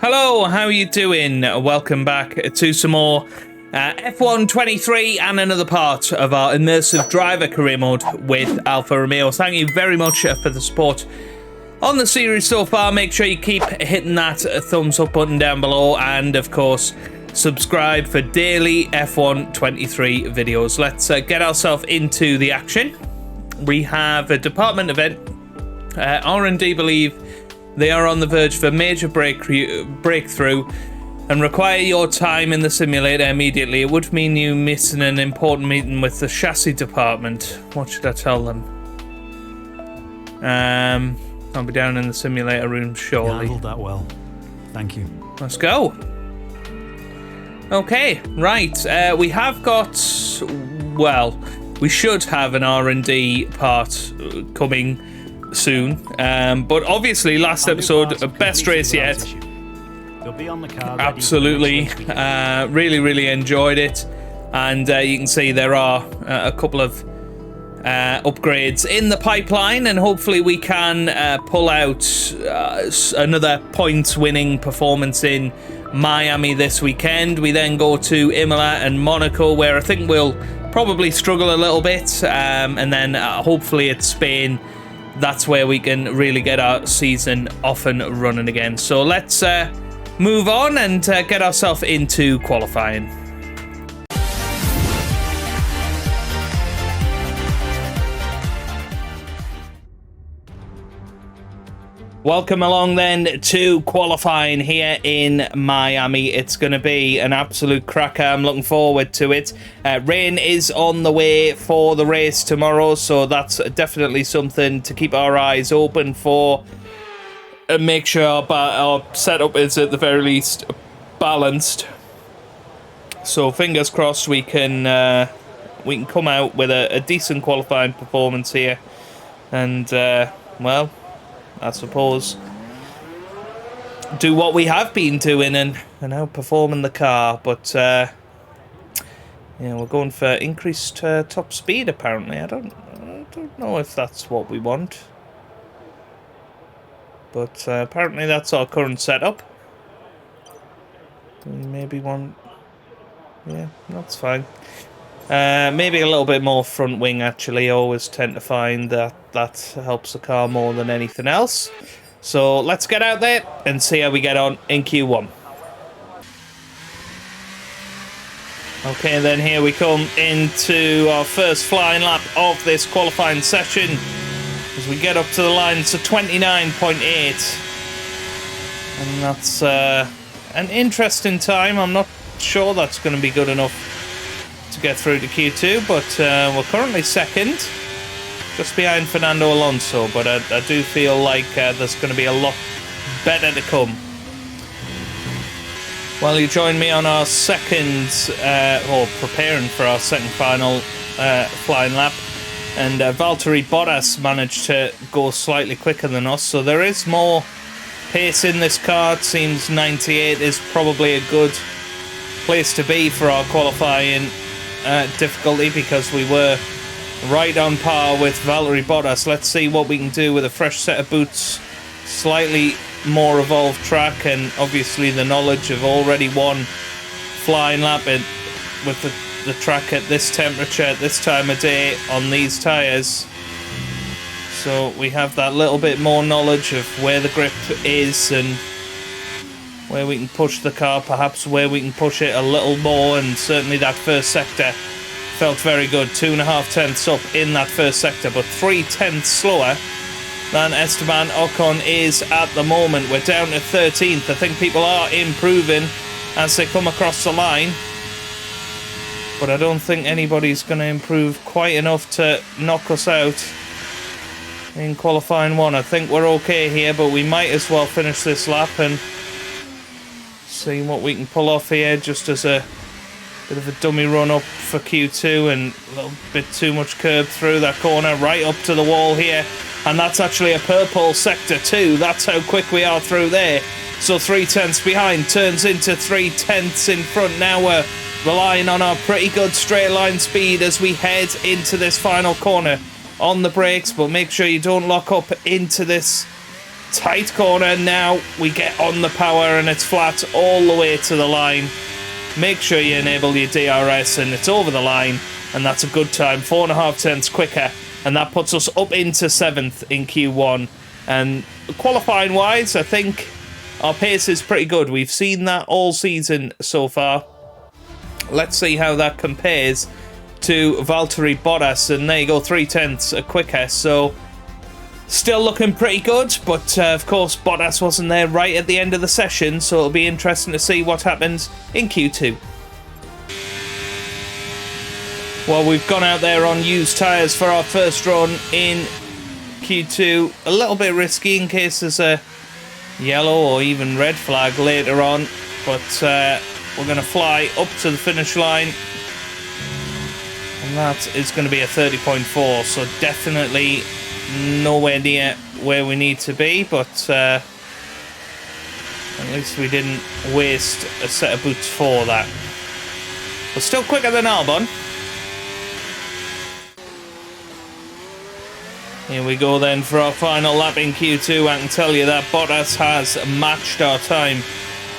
Hello, how are you doing? Welcome back to some more F1 23 and another part of our Immersive Driver Career Mode with Alfa Romeo. Thank you very much for the support on the series so far. Make sure you keep hitting that thumbs up button down below, and of course subscribe for daily F1 23 videos. Let's get ourselves into the action. We have a department event. R&D believe they are on the verge of a major breakthrough and require your time in the simulator immediately. It would mean you missing an important meeting with the chassis department. What should I tell them? I'll be down in the simulator room shortly. You handled that well. Thank you. Let's go. Okay, right. We have got, well, we should have an R&D part coming soon, but obviously last episode, best race yet. Be on the car absolutely. Really enjoyed it, and you can see there are a couple of upgrades in the pipeline, and hopefully we can pull out another points winning performance in Miami this weekend. We then go to Imola and Monaco, where I think we'll probably struggle a little bit, and then hopefully it's Spain. That's where we can really get our season off and running again. So let's move on and get ourselves into qualifying. Welcome along then to qualifying here in Miami. It's going to be an absolute cracker. I'm looking forward to it. Rain is on the way for the race tomorrow, so that's definitely something to keep our eyes open for and make sure our setup is at the very least balanced. So fingers crossed we can come out with a decent qualifying performance here, and well, I suppose do what we have been doing and outperforming the car. But yeah, we're going for increased top speed apparently. I don't know if that's what we want, but apparently that's our current setup. We maybe want, yeah, that's fine. Maybe a little bit more front wing actually. I always tend to find that helps the car more than anything else. So let's get out there and see how we get on in Q1. Okay, then here we come into our first flying lap of this qualifying session. As we get up to the line, it's a 29.8. And that's an interesting time. I'm not sure that's going to be good enough to get through to Q2, but we're currently second, just behind Fernando Alonso, but I do feel like there's going to be a lot better to come. Well, you join me on our second, or preparing for our second final flying lap, and Valtteri Bottas managed to go slightly quicker than us, so there is more pace in this car. It seems 98 is probably a good place to be for our qualifying difficulty, because we were right on par with Valtteri Bottas. Let's see what we can do with a fresh set of boots, slightly more evolved track, and obviously the knowledge of already one flying lap with the track at this temperature, at this time of day, on these tyres. So we have that little bit more knowledge of where the grip is and where we can push the car, perhaps where we can push it a little more, and certainly that first sector felt very good. 2.5 tenths up in that first sector, but 3 tenths slower than Esteban Ocon is at the moment. We're down to 13th. I think people are improving as they come across the line, but I don't think anybody's going to improve quite enough to knock us out in qualifying one. I think we're okay here, but we might as well finish this lap and see what we can pull off here, just as a bit of a dummy run up for Q2, and a little bit too much curb through that corner, right up to the wall here, and that's actually a purple sector too. That's how quick we are through there. So 3 tenths behind turns into 3 tenths in front. Now we're relying on our pretty good straight line speed as we head into this final corner on the brakes, but make sure you don't lock up into this tight corner. Now we get on the power and it's flat all the way to the line. Make sure you enable your DRS and it's over the line, and that's a good time, 4.5 tenths quicker, and that puts us up into 7th in Q1. And qualifying wise, I think our pace is pretty good. We've seen that all season so far. Let's see how that compares to Valtteri Bottas, and there you go, 3 tenths quicker, so still looking pretty good, but of course Bottas wasn't there right at the end of the session, so it'll be interesting to see what happens in Q2. Well, we've gone out there on used tyres for our first run in Q2. A little bit risky in case there's a yellow or even red flag later on, but we're going to fly up to the finish line, and that is going to be a 30.4, so definitely nowhere near where we need to be, but at least we didn't waste a set of boots for that. But still quicker than Albon. Here we go then for our final lap in Q2. I can tell you that Bottas has matched our time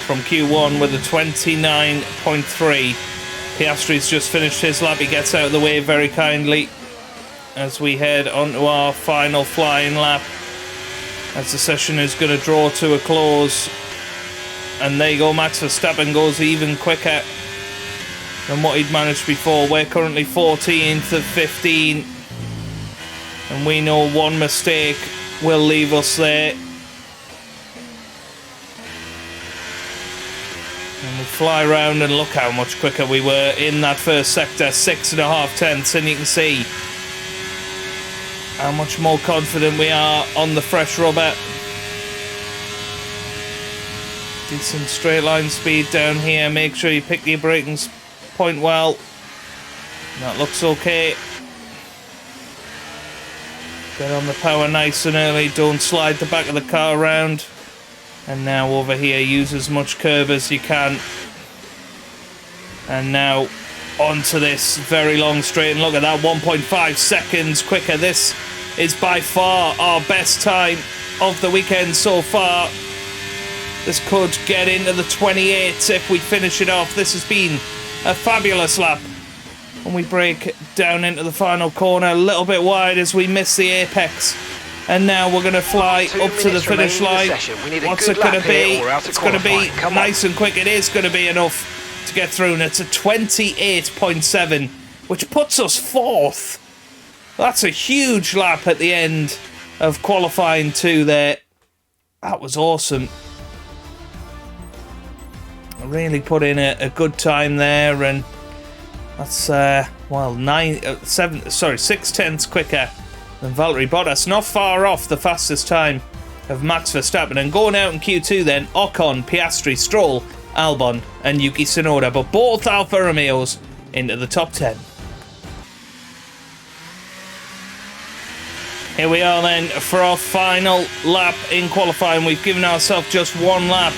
from Q1 with a 29.3. Piastri's just finished his lap. He gets out of the way very kindly as we head onto our final flying lap, as the session is going to draw to a close. And there you go, Max Verstappen goes even quicker than what he'd managed before. We're currently 14th of 15, and we know one mistake will leave us there. And we fly around and look how much quicker we were in that first sector, 6.5 tenths, and you can see how much more confident we are on the fresh rubber. Decent straight line speed down here. Make sure you pick your braking point well. That looks okay. Get on the power nice and early. Don't slide the back of the car around. And now over here, use as much curb as you can. And now onto this very long straight, and look at that, 1.5 seconds quicker. This is by far our best time of the weekend so far. This could get into the 28 if we finish it off. This has been a fabulous lap. And we break down into the final corner, a little bit wide as we miss the apex. And now we're going to fly up to the finish line. What's it going to be? It's going to be nice and quick. It is going to be enough to get through, and it's a 28.7, which puts us 4th. That's a huge lap at the end of qualifying 2 there. That was awesome. I really put in a good time there, and that's well 6 tenths quicker than Valtteri Bottas. Not far off the fastest time of Max Verstappen. And going out in Q2 then, Ocon, Piastri, Stroll, Albon and Yuki Tsunoda, but both Alfa Romeos into the top 10. Here we are then for our final lap in qualifying. We've given ourselves just 1 lap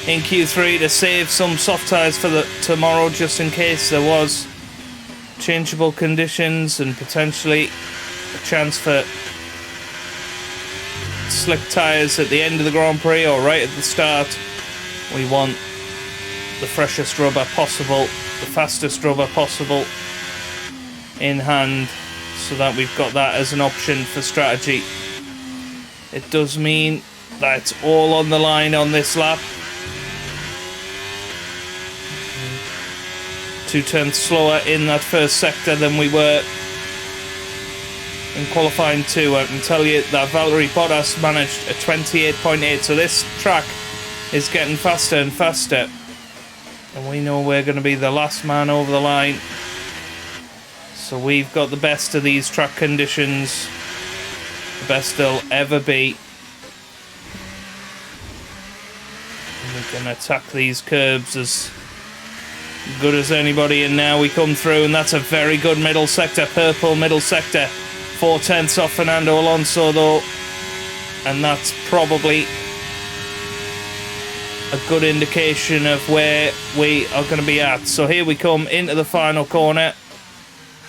in Q3 to save some soft tyres for tomorrow, just in case there was changeable conditions and potentially a chance for slick tyres at the end of the Grand Prix or right at the start. We want the freshest rubber possible, the fastest rubber possible in hand, so that we've got that as an option for strategy. It does mean that it's all on the line on this lap. 2 tenths slower in that first sector than we were in qualifying 2. I can tell you that Valtteri Bottas managed a 28.8, so this track is getting faster and faster, and we know we're going to be the last man over the line. So we've got the best of these track conditions, the best they'll ever be. And we can attack these curbs as good as anybody, and now we come through, and that's a very good middle sector, purple middle sector. 4 tenths off Fernando Alonso though, and that's probably a good indication of where we are going to be at. So here we come into the final corner.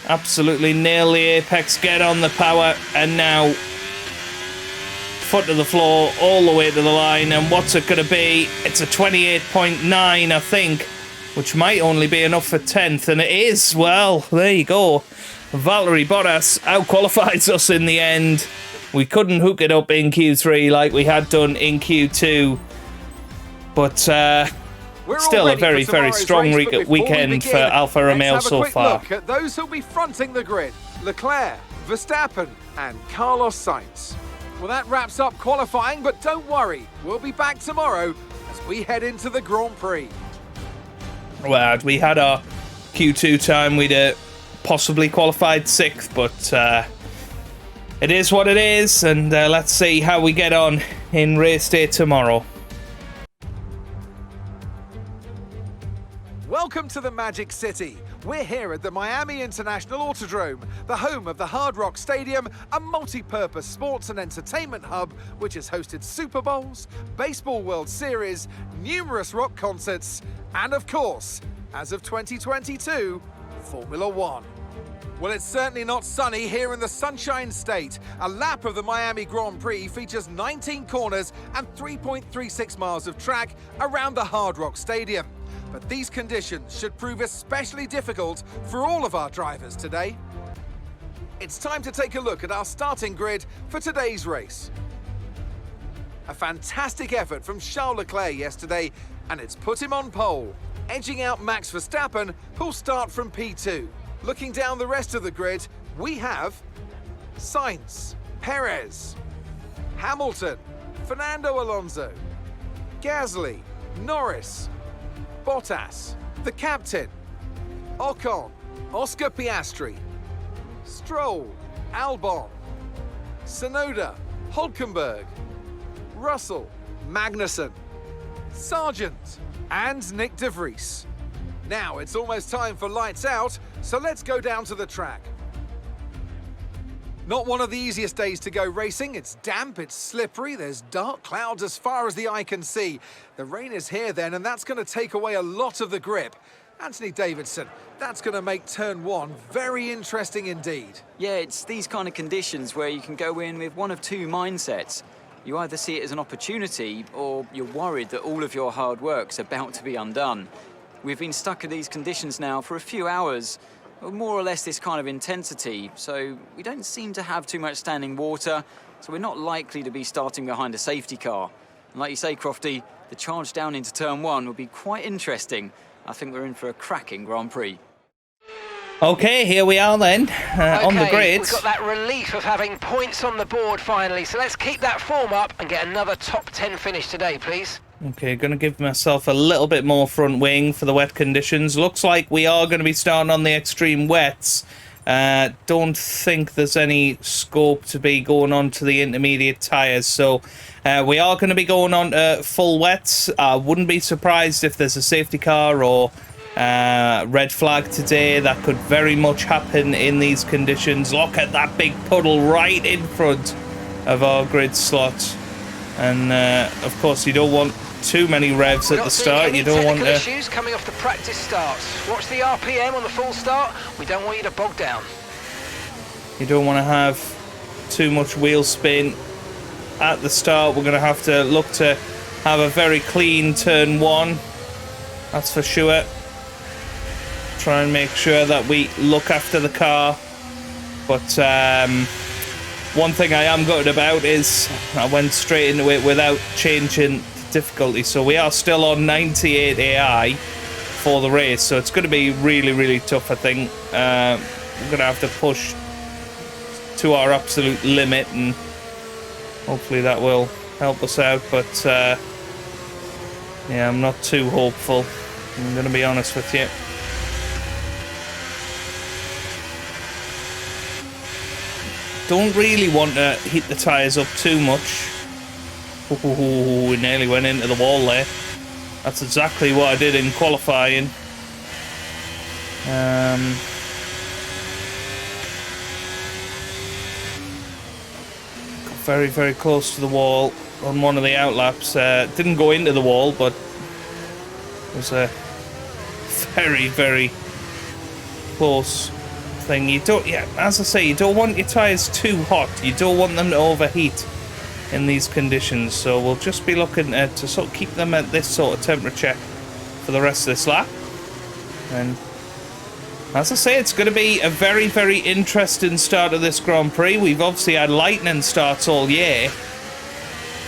Absolutely nail the apex, get on the power, and now foot to the floor, all the way to the line. And what's it going to be? It's a 28.9, I think, which might only be enough for 10th. And it is. Well, there you go. Valtteri Bottas out-qualifies us in the end. We couldn't hook it up in Q3 like we had done in Q2. But still a very, very strong weekend for Alfa Romeo so far. Look at those who'll be fronting the grid. Leclerc, Verstappen and Carlos Sainz. Well, that wraps up qualifying, but don't worry. We'll be back tomorrow as we head into the Grand Prix. Well, had we had our Q2 time, we'd possibly qualified 6th, but it is what it is, and let's see how we get on in race day tomorrow. Welcome to the Magic City. We're here at the Miami International Autodrome, the home of the Hard Rock Stadium, a multi-purpose sports and entertainment hub which has hosted Super Bowls, Baseball World Series, numerous rock concerts, and of course, as of 2022, Formula One. Well, it's certainly not sunny here in the Sunshine State. A lap of the Miami Grand Prix features 19 corners and 3.36 miles of track around the Hard Rock Stadium. But these conditions should prove especially difficult for all of our drivers today. It's time to take a look at our starting grid for today's race. A fantastic effort from Charles Leclerc yesterday, and it's put him on pole, edging out Max Verstappen, who'll start from P2. Looking down the rest of the grid, we have Sainz, Perez, Hamilton, Fernando Alonso, Gasly, Norris, Bottas, the captain, Ocon, Oscar Piastri, Stroll, Albon, Tsunoda, Hülkenberg, Russell, Magnussen, Sargent, and Nick de Vries. Now it's almost time for lights out, so let's go down to the track. Not one of the easiest days to go racing. It's damp, it's slippery, there's dark clouds as far as the eye can see. The rain is here then, and that's going to take away a lot of the grip. Anthony Davidson, that's going to make turn 1 very interesting indeed. Yeah, it's these kind of conditions where you can go in with one of two mindsets. You either see it as an opportunity, or you're worried that all of your hard work's about to be undone. We've been stuck in these conditions now for a few hours, more or less this kind of intensity, so we don't seem to have too much standing water, so we're not likely to be starting behind a safety car. And like you say, Crofty, the charge down into turn 1 will be quite interesting. I think we're in for a cracking Grand Prix. Okay, here we are then, on the grid. We've got that relief of having points on the board finally, so let's keep that form up and get another top 10 finish today, please. Okay, going to give myself a little bit more front wing for the wet conditions. Looks like we are going to be starting on the extreme wets. Don't think there's any scope to be going on to the intermediate tyres, so we are going to be going on to full wets. I wouldn't be surprised if there's a safety car or red flag today. That could very much happen in these conditions. Look at that big puddle right in front of our grid slot. And of course, you don't want too many revs at the start. You don't want issues coming off the practice starts. Watch the RPM on the full start. We don't want you to bog down. You don't want to have too much wheel spin at the start. We're going to have to look to have a very clean turn 1. That's for sure. Try and make sure that we look after the car. But one thing I am gutted about is I went straight into it without changing the difficulty. So we are still on 98 AI for the race. So it's going to be really, really tough, I think. We're going to have to push to our absolute limit, and hopefully that will help us out. But yeah, I'm not too hopeful. I'm going to be honest with you. Don't really want to hit the tyres up too much. Ooh, we nearly went into the wall there. That's exactly what I did in qualifying. Got very, very close to the wall on one of the outlaps. Didn't go into the wall, but it was a very, very close thing. You don't, yeah, as I say, you don't want your tyres too hot. You don't want them to overheat. in these conditions. So we'll just be looking to sort of keep them at this sort of temperature for the rest of this lap. And as I say, it's going to be a very, very interesting start of this Grand Prix. We've obviously had lightning starts all year,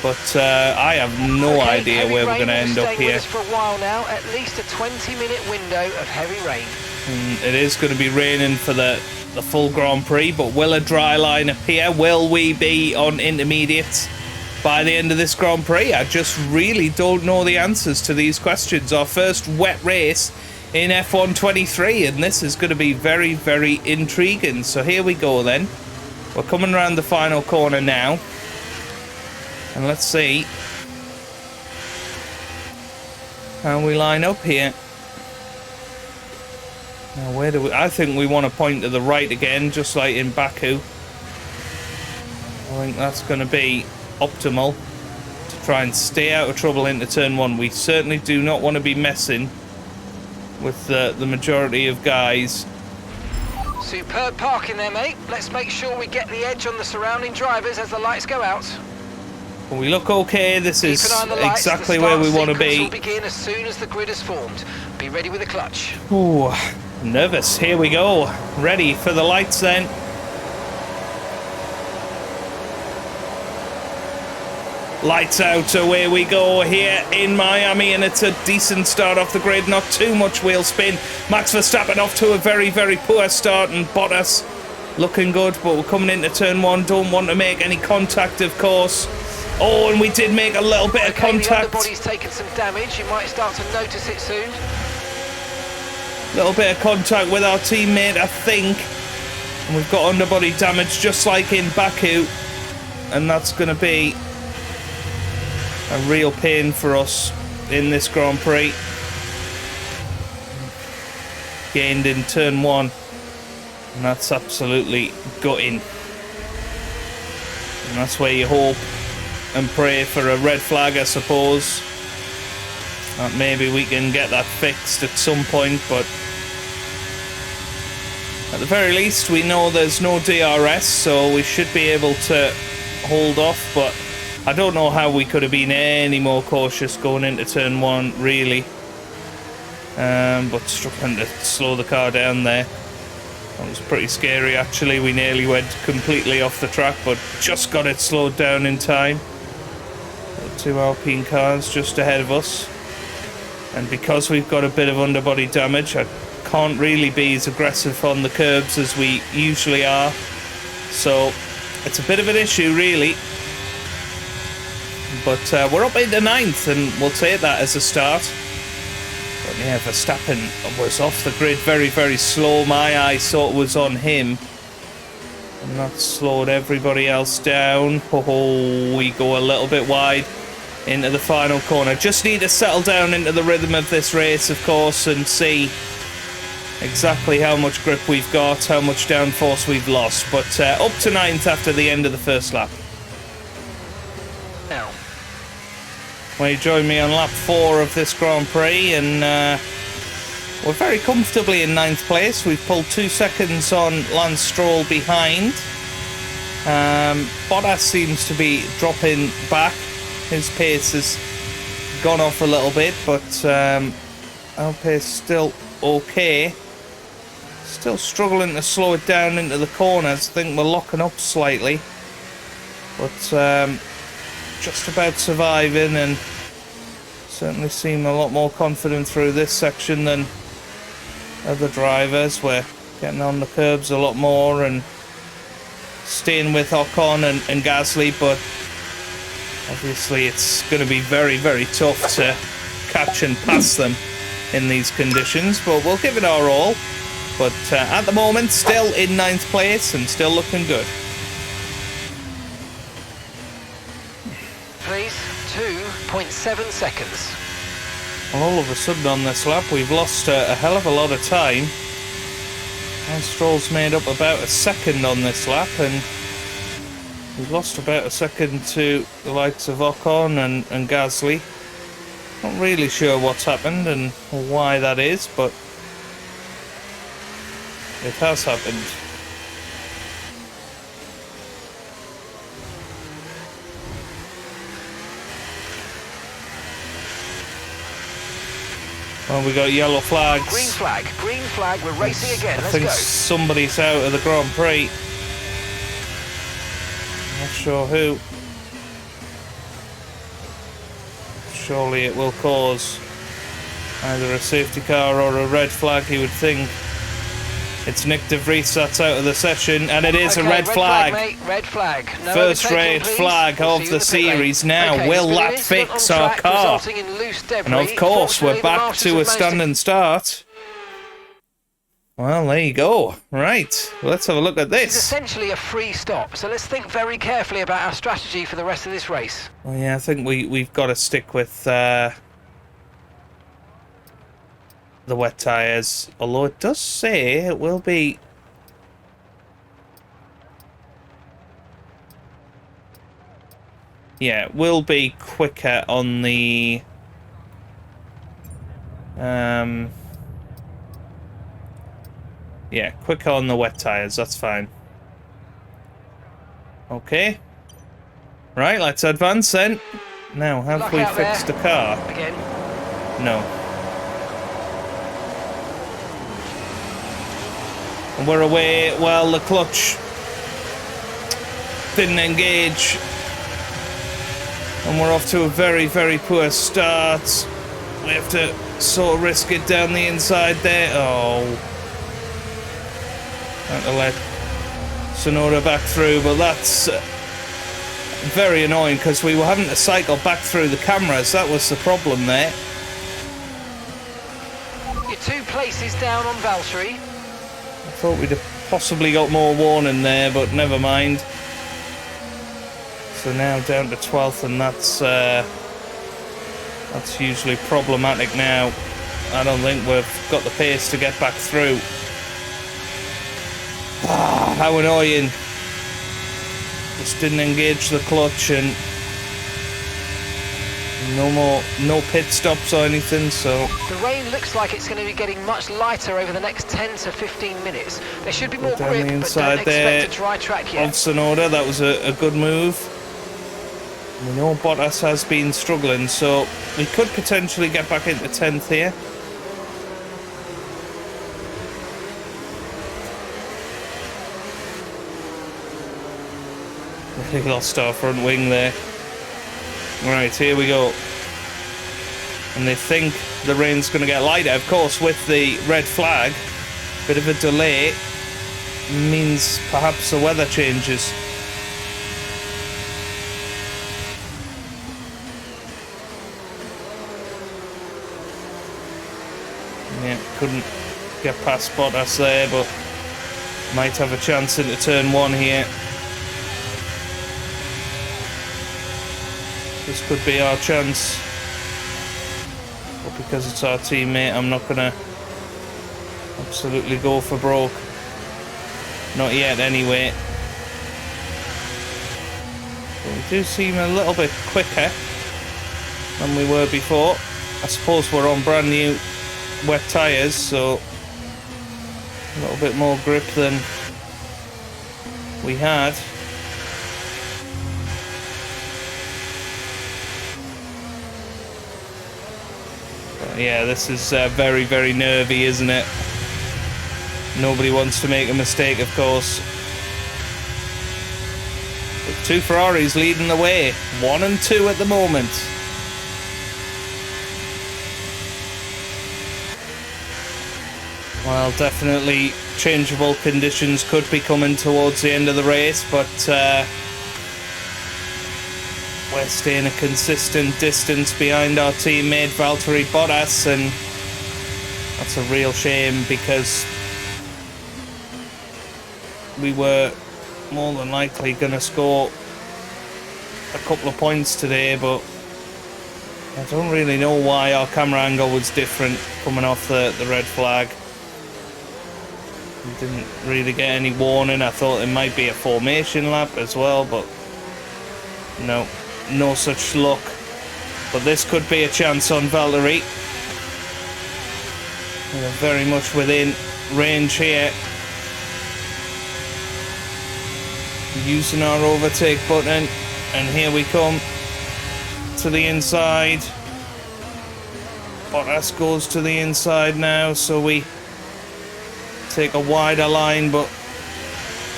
but I have no idea where we're going to end up here. For a while now, at least a 20-minute window of heavy rain. And it is going to be raining for the full Grand Prix, but will a dry line appear? Will we be on intermediates by the end of this Grand Prix? I just really don't know the answers to these questions. Our first wet race in F1 23, and this is going to be very, very intriguing. So here we go then. We're coming around the final corner now, and let's see how we line up here. Now where do we... I think we want to point to the right again, just like in Baku. I think that's going to be optimal to try and stay out of trouble into turn one. We certainly do not want to be messing with the majority of guys. Superb parking there, mate. Let's make sure we get the edge on the surrounding drivers as the lights go out. Well, we look okay. This is exactly where we want to be. Will begin as soon as the grid is formed. Be ready with the clutch. Ooh, nervous. Here we go. Ready for the lights then. Lights out, away we go here in Miami, and it's a decent start off the grid, not too much wheel spin. Max Verstappen off to a very, very poor start, and Bottas looking good, but we're coming into turn one, don't want to make any contact, of course. Oh, and we did make a little bit of contact. The underbody's taken some damage, you might start to notice it soon. Little bit of contact with our teammate, I think, and we've got underbody damage just like in Baku, and that's going to be a real pain for us in this Grand Prix. Gained in turn one, and that's absolutely gutting. And that's where you hope and pray for a red flag, I suppose. That maybe we can get that fixed at some point, but at the very least we know there's no DRS, so we should be able to hold off. But I don't know how we could have been any more cautious going into turn one, really. But struggling to slow the car down there. That was pretty scary, actually. We nearly went completely off the track, but just got it slowed down in time. The two Alpine cars just ahead of us. And because we've got a bit of underbody damage, I can't really be as aggressive on the curbs as we usually are. So it's a bit of an issue, really. But we're up into ninth, and we'll take that as a start. But yeah, Verstappen was off the grid very, very slow. My eye sort of was on him, and that slowed everybody else down. Oh, we go a little bit wide into the final corner. Just need to settle down into the rhythm of this race, of course, and see exactly how much grip we've got, how much downforce we've lost. But up to ninth after the end of the first lap. Now, well, you join me on lap 4 of this Grand Prix, and we're very comfortably in 9th place. We've pulled 2 seconds on Lance Stroll behind. Bottas seems to be dropping back. His pace has gone off a little bit, but our pace still okay. Still struggling to slow it down into the corners. I think we're locking up slightly, but just about surviving, and certainly seem a lot more confident through this section than other drivers. We're getting on the curbs a lot more and staying with Ocon and Gasly, but obviously it's going to be very, very tough to catch and pass them in these conditions, but we'll give it our all. But at the moment, still in 9th place and still looking good. please, 2.7 seconds. Well, all of a sudden on this lap, we've lost a hell of a lot of time. And Stroll's made up about a second on this lap, and we've lost about a second to the likes of Ocon and Gasly. Not really sure what's happened and why that is, but it has happened. Well, we got yellow flags. Green flag, we're racing again, I let's think go. somebody's out of the Grand Prix. Not sure who. Surely it will cause either a safety car or a red flag, you would think. It's Nick de Vries that's out of the session, and it is a red flag. Mate, red flag. No First overtaking, red please. flag We'll of see you the in pit lane. series now. Okay, Will there's been an that incident fix on our track car? resulting in loose debris. And of course, we're Fortunately, the back marshals to have a managed to standing start. Well, there you go. Right, let's have a look at It's this. essentially a free stop, so let's think very carefully about our strategy for the rest of this race. Well, yeah, I think we've got to stick with the wet tyres, although it does say it will be... Yeah, it will be quicker on the... Yeah, quicker on the wet tyres, that's fine. Okay. Right, let's advance then. Now, have Luck we out fixed the there. car? Again. No. And we're away. Well, the clutch didn't engage. And we're off to a very, very poor start. We have to sort of risk it down the inside there. Oh. Had to let Sonora back through, but that's very annoying because we were having to cycle back through the cameras. That was the problem there. You're 2 places down on Valtteri. I thought we'd have possibly got more warning there, but never mind. So now down to 12th, and that's hugely problematic now. I don't think we've got the pace to get back through. Ah, how annoying. Just didn't engage the clutch, and no pit stops or anything, so... The rain looks like it's going to be getting much lighter over the next 10 to 15 minutes. There should be more down grip, the but inside don't there expect a dry track yet. of Sonoda. That was a good move. We know Bottas has been struggling, so we could potentially get back into 10th here. We lost our front wing there. Right, here we go. And they think the rain's going to get lighter. Of course, with the red flag, bit of a delay means perhaps the weather changes. Yeah, couldn't get past Bottas there, but might have a chance into turn 1 here. This could be our chance. But because it's our teammate, I'm not gonna absolutely go for broke. Not yet, anyway. But we do seem a little bit quicker than we were before. I suppose we're on brand new wet tyres, so a little bit more grip than we had. But yeah, this is very, very nervy, isn't it? Nobody wants to make a mistake, of course. But 2 Ferraris leading the way. 1 and 2 at the moment. Well, definitely changeable conditions could be coming towards the end of the race, but we're staying a consistent distance behind our teammate Valtteri Bottas, and that's a real shame because we were more than likely going to score a couple of points today, but I don't really know why our camera angle was different coming off the red flag. We didn't really get any warning. I thought it might be a formation lap as well, but no such luck. But this could be a chance on Valtteri. We're very much within range here. Using our overtake button, and here we come to the inside. Bottas goes to the inside now, so we take a wider line, but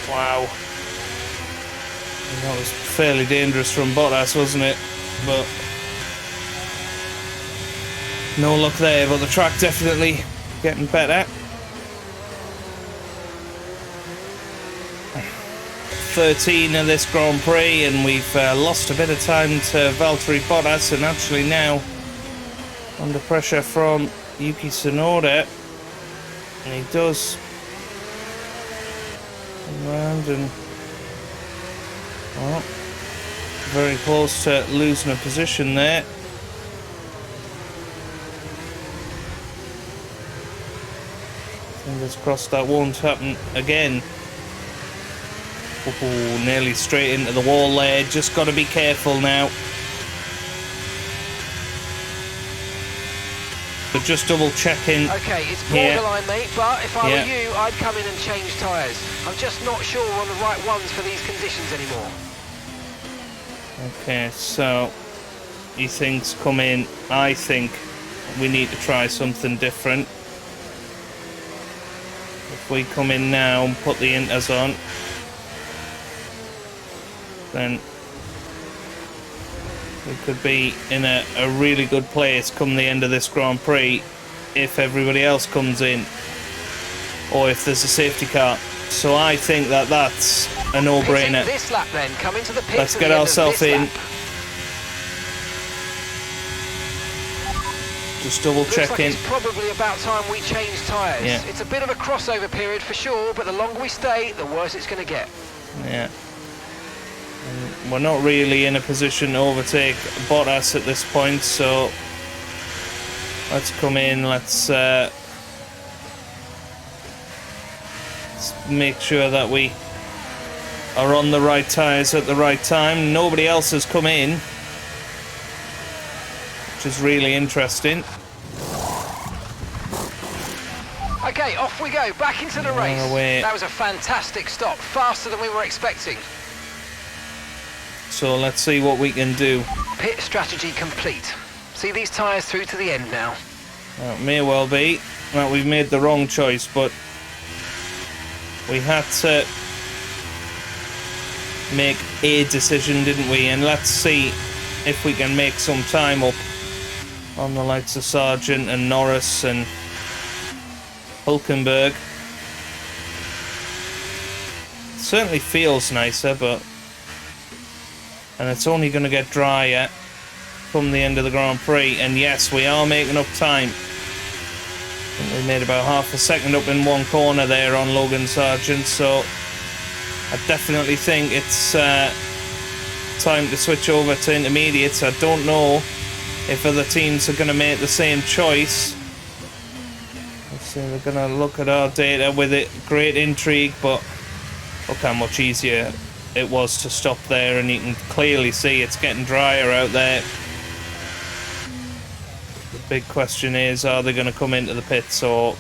wow. That was fairly dangerous from Bottas, wasn't it? But no luck there, but the track definitely getting better. 13 of this Grand Prix, and we've lost a bit of time to Valtteri Bottas, and actually now under pressure from Yuki Tsunoda, and he does come round and well, very close to losing a position there. Fingers crossed that won't happen again. Oh, nearly straight into the wall there. Just got to be careful now. But just double checking. Okay, it's borderline, mate, but if I were you, I'd come in and change tyres. I'm just not sure we're on the right ones for these conditions anymore. Okay, so he thinks come in. I think we need to try something different. If we come in now and put the inters on, then we could be in a really good place come the end of this Grand Prix if everybody else comes in or if there's a safety car. So I think that that's a no-brainer. This lap then, come into the pits. Let's get ourselves in. Just double checking. Like it's probably about time we change tyres. Yeah. It's a bit of a crossover period for sure, but the longer we stay, the worse it's going to get. Yeah. We're not really in a position to overtake Bottas at this point, so let's come in, let's make sure that we are on the right tyres at the right time. Nobody else has come in, which is really interesting. Okay, off we go, back into the race. That was a fantastic stop, faster than we were expecting. So let's see what we can do. Pit strategy complete. See these tyres through to the end now. Well, it may well be that we've made the wrong choice, but we had to make a decision, didn't we? And let's see if we can make some time up on the likes of Sargent and Norris and Hulkenberg. It certainly feels nicer, but and it's only going to get drier come the end of the Grand Prix. And yes, we are making up time. I think we made about half a second up in one corner there on Logan Sargent, so I definitely think it's time to switch over to intermediates. I don't know if other teams are going to make the same choice. Let's see, we're going to look at our data with it. Great intrigue, but look how much easier it was to stop there, and you can clearly see it's getting drier out there. The big question is, are they going to come into the pits or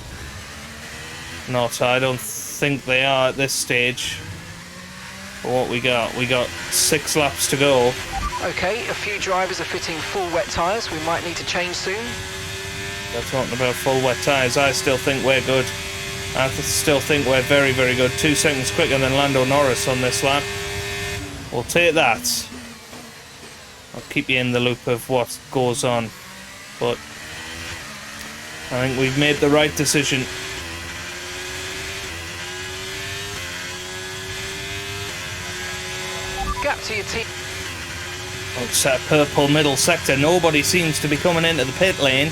not? I don't think they are at this stage. But what we got 6 laps to go. Okay, a few drivers are fitting full wet tyres. We might need to change soon. They're talking about full wet tyres. I still think we're good. I still think we're very, very good. 2 seconds quicker than Lando Norris on this lap. We'll take that. I'll keep you in the loop of what goes on. But I think we've made the right decision. Gap to your team. It's that purple middle sector. Nobody seems to be coming into the pit lane.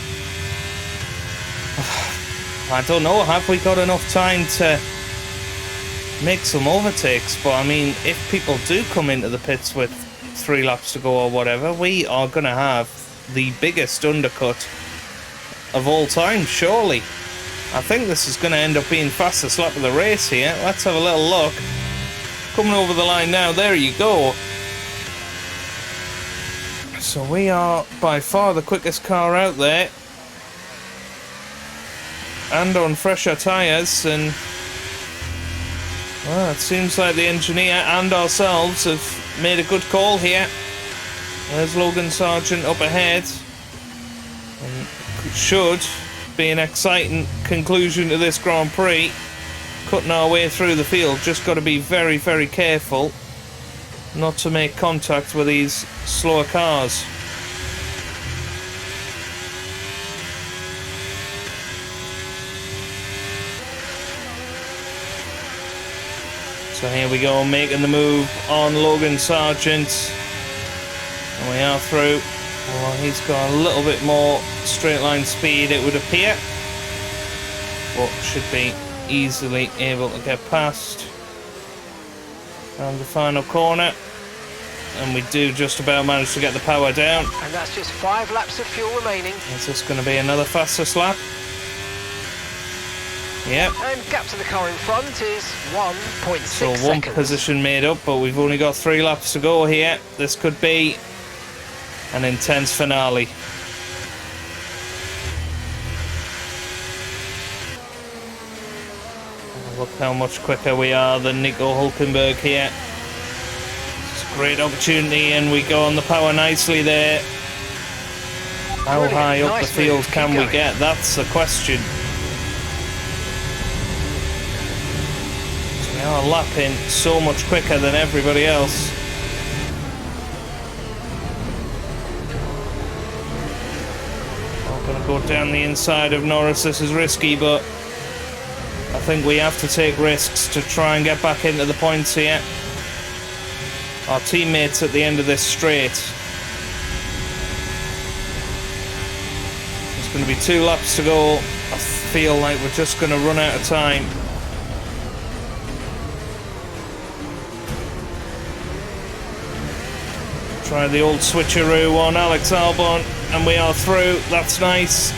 I don't know, have we got enough time to make some overtakes? But I mean, if people do come into the pits with 3 laps to go or whatever, we are going to have the biggest undercut of all time, surely. I think this is going to end up being fastest lap of the race here. Let's have a little look. Coming over the line now, there you go. So we are by far the quickest car out there. And on fresher tyres, and well, it seems like the engineer and ourselves have made a good call here. There's Logan Sargent up ahead, and should be an exciting conclusion to this Grand Prix. Cutting our way through the field, just got to be very, very careful not to make contact with these slower cars. So here we go, making the move on Logan Sargent. And we are through. Well, he's got a little bit more straight line speed, it would appear. But should be easily able to get past. Around the final corner. And we do just about manage to get the power down. And that's just 5 laps of fuel remaining. Is this going to be another fastest lap? Yep. And gap to the car in front is 1.6 So seconds. one position made up, but we've only got 3 laps to go here. This could be an intense finale. Look how much quicker we are than Nico Hulkenberg here. It's a great opportunity, and we go on the power nicely there. How Brilliant. high up Nice the field move. can Keep we going. get? That's the question. So we are lapping so much quicker than everybody else. I'm going to go down the inside of Norris. This is risky, but I think we have to take risks to try and get back into the points here. Our teammates at the end of this straight. There's going to be 2 laps to go. I feel like we're just going to run out of time. Try the old switcheroo on Alex Albon, and we are through. That's nice.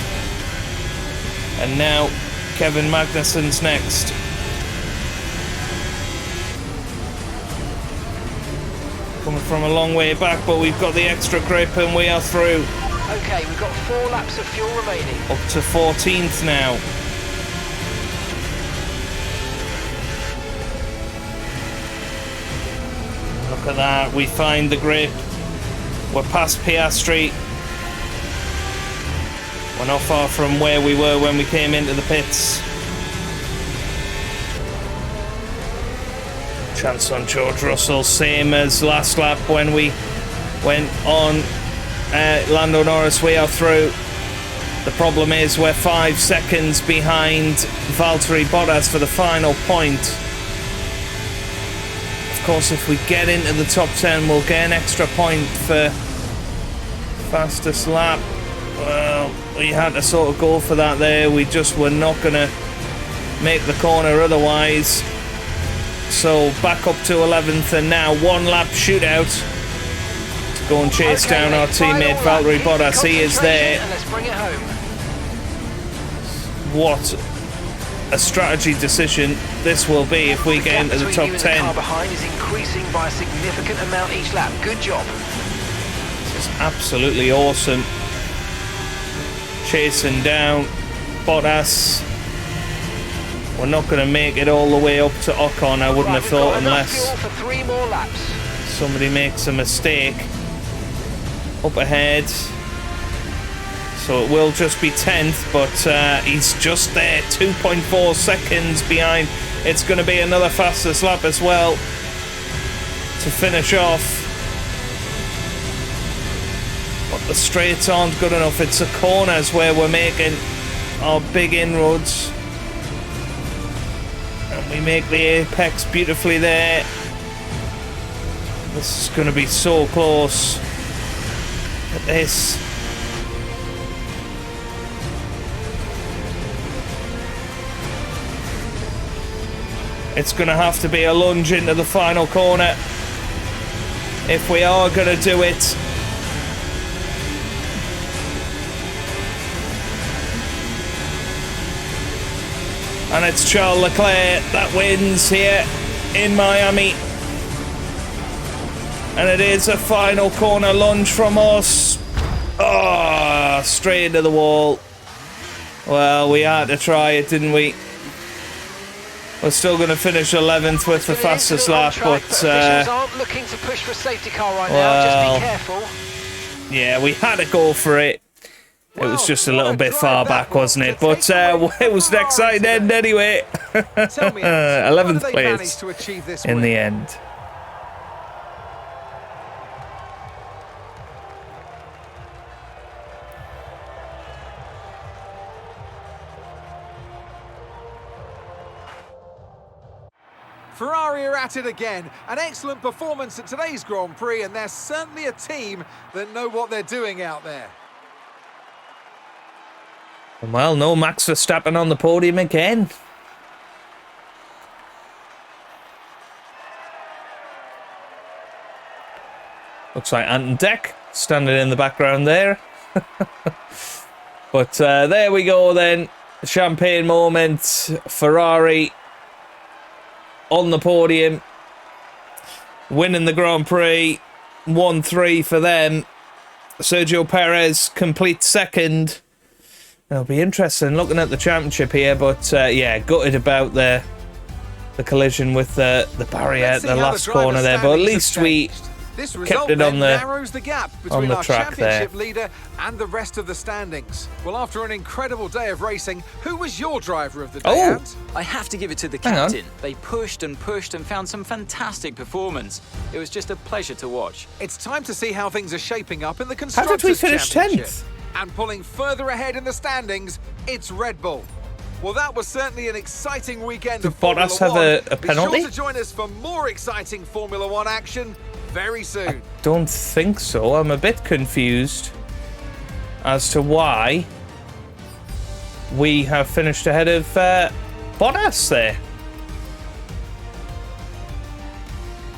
And now Kevin Magnussen's next. Coming from a long way back, but we've got the extra grip and we are through. Okay, we've got 4 laps of fuel remaining. Up to 14th now. Look at that, we find the grip. We're past Piastri. We're not far from where we were when we came into the pits. Chance on George Russell, same as last lap when we went on Lando Norris. We are through. The problem is we're 5 seconds behind Valtteri Bottas for the final point. Of course, if we get into the top 10, we'll get an extra point for fastest lap. Well, we had to sort of go for that there. We just were not going to make the corner otherwise. So back up to 11th, and now 1 lap shootout to go and chase down our teammate Valtteri Bottas. He is there. And let's bring it home. What a strategy decision this will be if we get into the top 10. The car behind is increasing by a significant amount each lap. Good job. This is absolutely awesome. Chasing down Bottas. We're not going to make it all the way up to Ocon, I wouldn't have thought, unless for 3 more laps. somebody makes a mistake. Up ahead. So it will just be 10th, but he's just there, 2.4 seconds behind. It's going to be another fastest lap as well to finish off. But the straights aren't good enough. It's the corners where we're making our big inroads. And we make the apex beautifully there. This is going to be so close. At this. It's going to have to be a lunge into the final corner if we are going to do it. And it's Charles Leclerc that wins here in Miami. And it is a final corner lunge from us. Oh, straight into the wall. Well, we had to try it, didn't we? We're still going to finish 11th with the fastest lap, but officials aren't looking to push for a safety car right well, now. Just be careful. Yeah, we had to go for it. It was just a little bit far back, wasn't it? But it was an exciting end anyway. 11th place in the end. Ferrari are at it again. An excellent performance at today's Grand Prix, and they're certainly a team that know what they're doing out there. Well, no Max Verstappen on the podium again. Looks like Ant and Deck standing in the background there. But there we go then. Champagne moment. Ferrari on the podium. Winning the Grand Prix. 1-3 for them. Sergio Perez complete second. It'll be interesting looking at the championship here, but yeah, gutted about the collision with the barrier at the last corner there, but at least we kept it on the track there. Leader and the rest of the standings. Well, after an incredible day of racing, who was your driver of the day? Ant? I have to give it to the captain. They pushed and pushed and found some fantastic performance. It was just a pleasure to watch. It's time to see how things are shaping up in the Constructors' How did we finish Championship. 10th? And pulling further ahead in the standings, it's Red Bull. Well, that was certainly an exciting weekend of Formula Bottas have a penalty? Be sure to join us for more exciting Formula One action very soon. Don't think so. I'm a bit confused as to why we have finished ahead of Bottas there.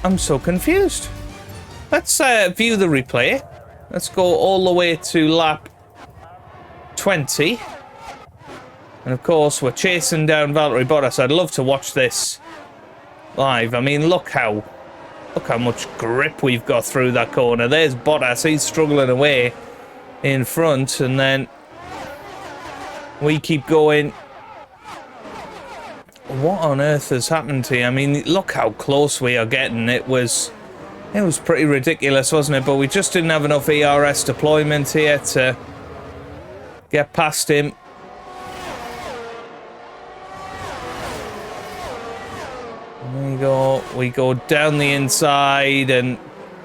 I'm so confused. Let's view the replay. Let's go all the way to lap 20. And of course, we're chasing down Valtteri Bottas. I'd love to watch this live. I mean, look how much grip we've got through that corner. There's Bottas. He's struggling away in front. And then we keep going. What on earth has happened here? I mean, look how close we are getting. It was pretty ridiculous, wasn't it? But we just didn't have enough ERS deployment here to get past him. We go down the inside and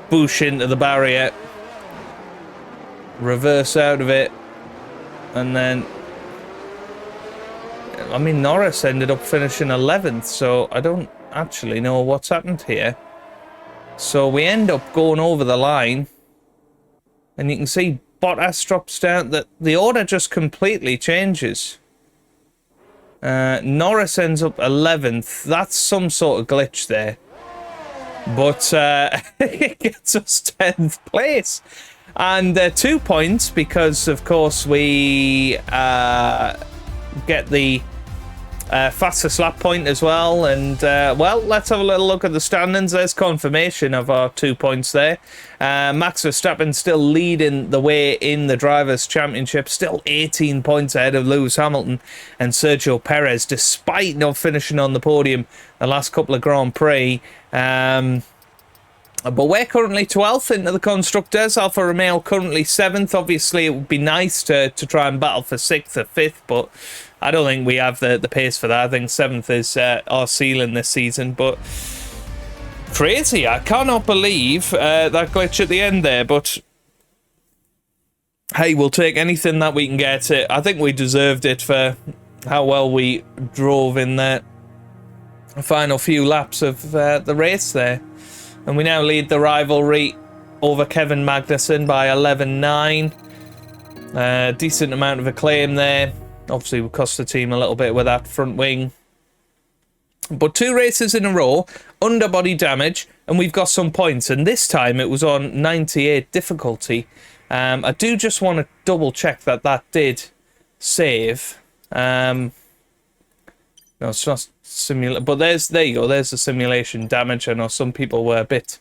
boosh into the barrier. Reverse out of it. And then, I mean, Norris ended up finishing 11th, so I don't actually know what's happened here. So we end up going over the line. And you can see Bottas drops down. The order just completely changes. Norris ends up 11th. That's some sort of glitch there. But it gets us 10th place. And 2 points because, of course, we get the fastest lap point as well. And, well, let's have a little look at the standings. There's confirmation of our 2 points there. Max Verstappen still leading the way in the Drivers' Championship, still 18 points ahead of Lewis Hamilton and Sergio Perez, despite not finishing on the podium the last couple of Grand Prix. But we're currently 12th into the Constructors. Alfa Romeo currently 7th. Obviously, it would be nice to try and battle for 6th or 5th, but I don't think we have the pace for that. I think 7th is our ceiling this season, but crazy. I cannot believe that glitch at the end there, but hey, we'll take anything that we can get. I think we deserved it for how well we drove in the final few laps of the race there. And we now lead the rivalry over Kevin Magnussen by 11-9. Decent amount of acclaim there. Obviously, we cost the team a little bit with that front wing. But 2 races in a row, underbody damage, and we've got some points. And this time it was on 98 difficulty. I do just want to double check that did save. No, it's not simulate. But there you go. There's the simulation damage. I know some people were a bit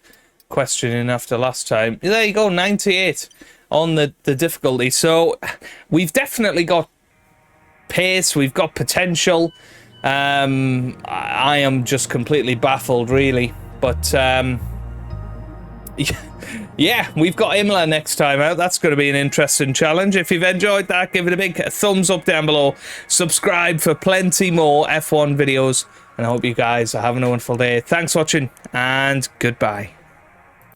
questioning after last time. There you go, 98 on the difficulty. So we've definitely got pace. We've got potential. I am just completely baffled, really. But yeah, we've got Imola next time out. That's going to be an interesting challenge. If you've enjoyed that, give it a big thumbs up down below. Subscribe for plenty more F1 videos. And I hope you guys are having a wonderful day. Thanks for watching, and goodbye.